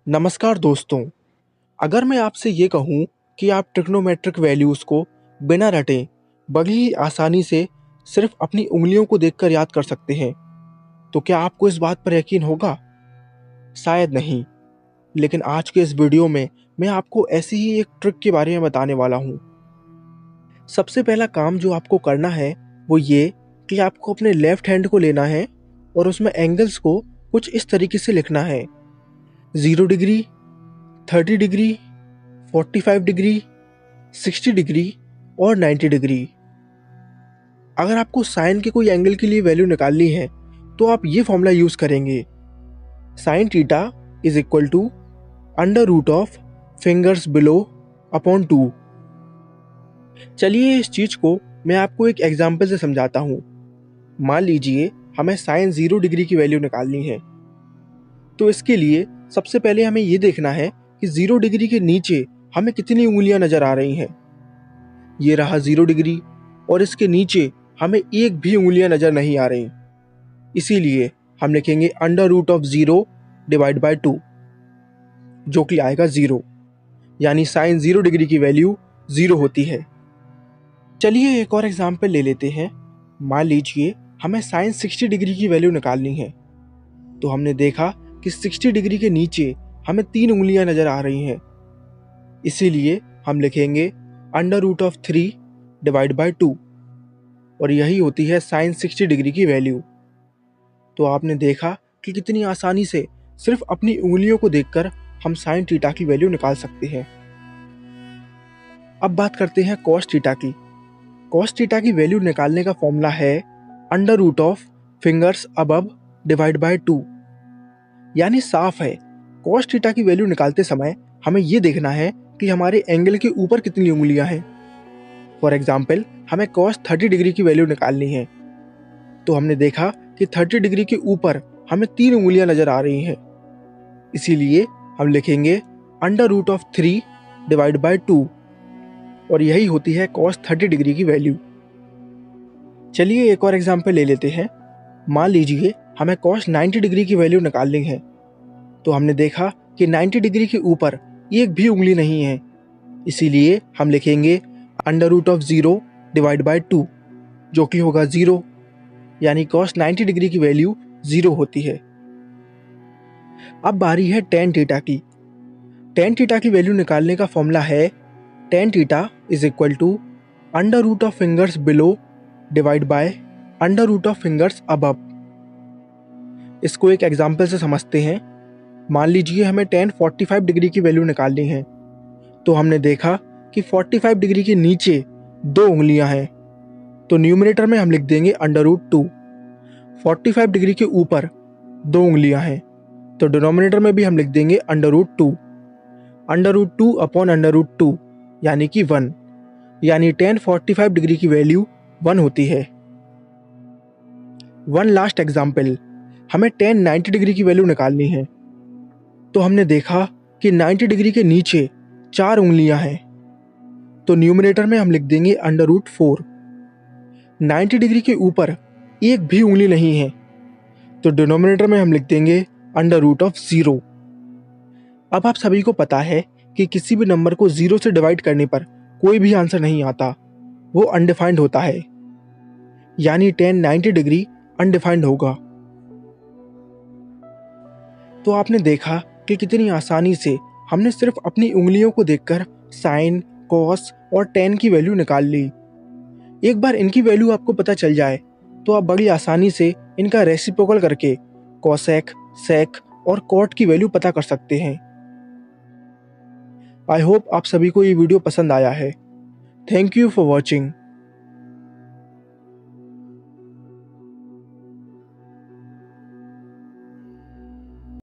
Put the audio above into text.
नमस्कार दोस्तों। अगर मैं आपसे ये कहूँ कि आप ट्रिग्नोमेट्रिक वैल्यूज़ को बिना रटे बड़ी ही आसानी से सिर्फ अपनी उंगलियों को देखकर याद कर सकते हैं, तो क्या आपको इस बात पर यकीन होगा? शायद नहीं। लेकिन आज के इस वीडियो में मैं आपको ऐसी ही एक ट्रिक के बारे में बताने वाला हूँ। सबसे पहला काम जो आपको करना है वो ये कि आपको अपने लेफ्ट हैंड को लेना है और उसमें एंगल्स को कुछ इस तरीके से लिखना है: 0 डिग्री, 30 डिग्री, 45 डिग्री, 60 डिग्री और 90 डिग्री। अगर आपको साइन के कोई एंगल के लिए वैल्यू निकालनी है तो आप ये फॉर्मूला यूज़ करेंगे: sine theta is equal to under root of fingers below upon 2। चलिए इस चीज़ को मैं आपको एक एग्जाम्पल से समझाता हूँ। मान लीजिए हमें साइन 0 डिग्री की वैल्यू निकालनी है, तो इसके लिए सबसे पहले हमें ये देखना है कि 0 डिग्री के नीचे हमें कितनी उंगलियां नजर आ रही हैं। ये रहा 0 डिग्री और इसके नीचे हमें एक भी उंगलियां नजर नहीं आ रही। इसीलिए हम लिखेंगे under root of 0 divide by 2, जो कि आएगा 0, यानी साइन 0 डिग्री की वैल्यू 0 होती है। चलिए एक और एग्जाम्पल ले लेते हैं। मान लीजिए हमें साइन 60 डिग्री की वैल्यू निकालनी है, तो हमने देखा कि 60 डिग्री के नीचे हमें 3 उंगलियां नजर आ रही हैं। इसीलिए हम लिखेंगे under root of 3 divide by 2, और यही होती है साइन 60 डिग्री की वैल्यू। तो आपने देखा कि कितनी आसानी से सिर्फ अपनी उंगलियों को देखकर हम साइन थीटा की वैल्यू निकाल सकते हैं। अब बात करते हैं कॉस थीटा की। कॉस थीटा की वैल्यू निकालने का फॉर्मूला है under root of fingers above divide by 2। यानी साफ है, कॉस थीटा की वैल्यू निकालते समय हमें ये देखना है कि हमारे एंगल के ऊपर कितनी उंगलियां हैं। फॉर एग्जाम्पल हमें कॉस 30 डिग्री की वैल्यू निकालनी है, तो हमने देखा कि 30 डिग्री के ऊपर हमें 3 उंगलियां नजर आ रही हैं। इसीलिए हम लिखेंगे under root of 3 divide by 2, और यही होती है कॉस 30 डिग्री की वैल्यू। चलिए एक और एग्जाम्पल ले लेते हैं। मान लीजिए हमें कॉस 90 डिग्री की वैल्यू निकालनी है, तो हमने देखा कि 90 डिग्री के ऊपर एक भी उंगली नहीं है। इसीलिए हम लिखेंगे under root of 0 divide by 2, जो कि होगा 0, यानी कॉस 90 डिग्री की वैल्यू 0 होती है। अब बारी है टेन थीटा की। टेन थीटा की वैल्यू निकालने का फॉर्मूला है tan theta is equal to under root of fingers below divide by under root of fingers above. इसको एक एग्जाम्पल से समझते हैं। मान लीजिए हमें टेन 45 डिग्री की वैल्यू निकालनी है, तो हमने देखा कि 45 डिग्री के नीचे 2 उंगलियां हैं, तो न्यूमरेटर में हम लिख देंगे अंडर रूट 2। 45 डिग्री के ऊपर 2 उंगलियां हैं, तो डिनोमिनेटर में भी हम लिख देंगे under root 2। Under root 2 upon under root 2 यानी कि 1, यानी टेन 45 डिग्री की वैल्यू 1 होती है। वन लास्ट एग्जाम्पल, हमें टेन 90 डिग्री की वैल्यू निकालनी है, तो हमने देखा कि 90 डिग्री के नीचे 4 उंगलियां हैं, तो न्यूमरेटर में हम लिख देंगे अंडर रूट 4। 90 डिग्री के ऊपर एक भी उंगली नहीं है, तो डिनोमिनेटर में हम लिख देंगे अंडर रूट ऑफ 0। अब आप सभी को पता है कि किसी भी नंबर को 0 से डिवाइड करने पर कोई भी आंसर नहीं आता, वो अनडिफाइंड होता है, यानी टेन 90 डिग्री अनडिफाइंड होगा। तो आपने देखा कि कितनी आसानी से हमने सिर्फ अपनी उंगलियों को देखकर साइन, कॉस और टेन की वैल्यू निकाल ली। एक बार इनकी वैल्यू आपको पता चल जाए तो आप बड़ी आसानी से इनका रेसिप्रोकल करके कॉसेक, सेक और कॉट की वैल्यू पता कर सकते हैं। आई होप आप सभी को ये वीडियो पसंद आया है। Thank you for watching.